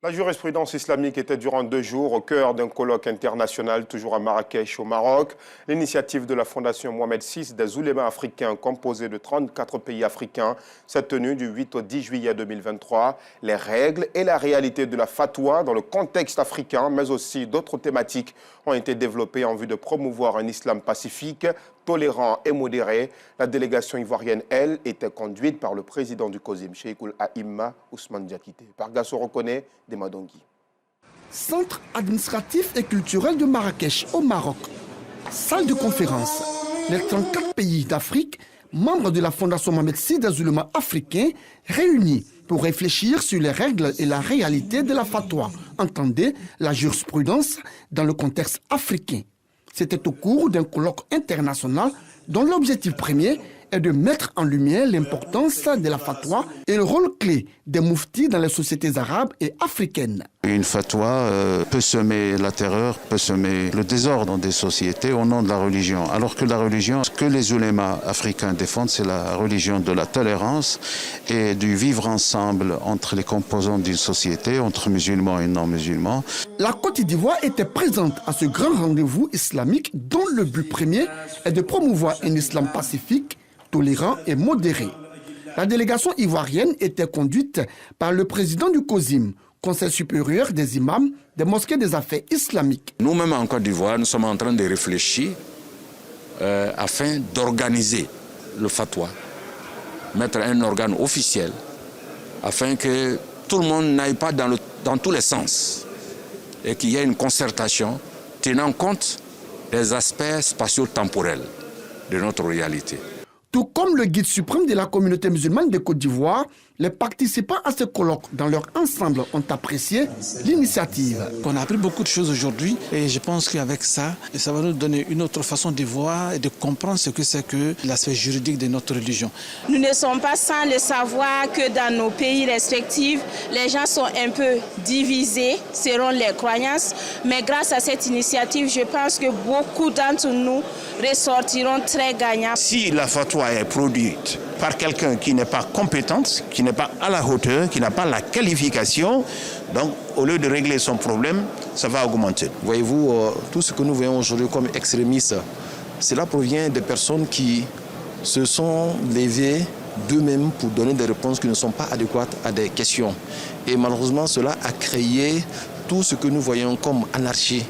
La jurisprudence islamique était durant 2 jours au cœur d'un colloque international, toujours à Marrakech, au Maroc. L'initiative de la Fondation Mohamed VI des oulémas africains, composée de 34 pays africains, s'est tenue du 8 au 10 juillet 2023. Les règles et la réalité de la fatwa dans le contexte africain, mais aussi d'autres thématiques, ont été développées en vue de promouvoir un islam pacifique, tolérant et modéré. La délégation ivoirienne, elle, était conduite par le président du COSIM, Cheikhoul Aïmma Ousmane Diakité. Par Gasso Reconnaît, Demadongui. Centre administratif et culturel de Marrakech, au Maroc. Salle de conférence. Les 34 pays d'Afrique, membres de la Fondation Mohamed VI des oulémas africains, réunis pour réfléchir sur les règles et la réalité de la fatwa. Entendez la jurisprudence dans le contexte africain. C'était au cours d'un colloque international dont l'objectif premier est de mettre en lumière l'importance de la fatwa et le rôle clé des mouftis dans les sociétés arabes et africaines. Une fatwa peut semer la terreur, peut semer le désordre dans des sociétés au nom de la religion. Alors que la religion, ce que les oulémas africains défendent, c'est la religion de la tolérance et du vivre ensemble entre les composants d'une société, entre musulmans et non-musulmans. La Côte d'Ivoire était présente à ce grand rendez-vous islamique dont le but premier est de promouvoir un islam pacifique, tolérant et modéré. La délégation ivoirienne était conduite par le président du COSIM, Conseil supérieur des imams des mosquées des affaires islamiques. Nous-mêmes en Côte d'Ivoire, nous sommes en train de réfléchir afin d'organiser le fatwa, mettre un organe officiel afin que tout le monde n'aille pas dans tous les sens et qu'il y ait une concertation tenant compte des aspects spatio-temporels de notre réalité. Tout comme le guide suprême de la communauté musulmane de Côte d'Ivoire, les participants à ce colloque dans leur ensemble ont apprécié l'initiative. On a appris beaucoup de choses aujourd'hui et je pense qu'avec ça, ça va nous donner une autre façon de voir et de comprendre ce que c'est que l'aspect juridique de notre religion. Nous ne sommes pas sans le savoir que dans nos pays respectifs, les gens sont un peu divisés selon les croyances. Mais grâce à cette initiative, je pense que beaucoup d'entre nous ressortiront très gagnants. Si la fatwa est produite par quelqu'un qui n'est pas compétent, qui n'est pas à la hauteur, qui n'a pas la qualification, donc au lieu de régler son problème, ça va augmenter. Voyez-vous, tout ce que nous voyons aujourd'hui comme extrémistes, cela provient des personnes qui se sont levées d'eux-mêmes pour donner des réponses qui ne sont pas adéquates à des questions. Et malheureusement, cela a créé tout ce que nous voyons comme anarchie.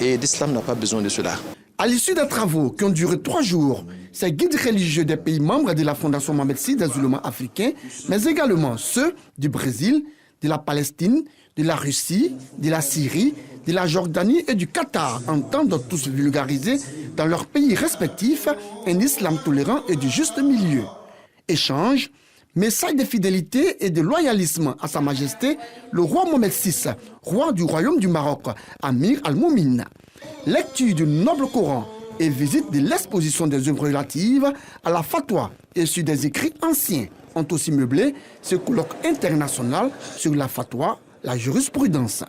Et l'islam n'a pas besoin de cela. À l'issue des travaux qui ont duré 3 jours, ces guides religieux des pays membres de la Fondation Mohamed VI des oulémas africains, mais également ceux du Brésil, de la Palestine, de la Russie, de la Syrie, de la Jordanie et du Qatar, entendent tous vulgariser dans leurs pays respectifs un islam tolérant et du juste milieu. Échange, message de fidélité et de loyalisme à Sa Majesté, le roi Mohamed VI, roi du royaume du Maroc, Amir al-Moumine. Lecture du noble Coran et visite de l'exposition des œuvres relatives à la fatwa et sur des écrits anciens ont aussi meublé ce colloque international sur la fatwa, la jurisprudence.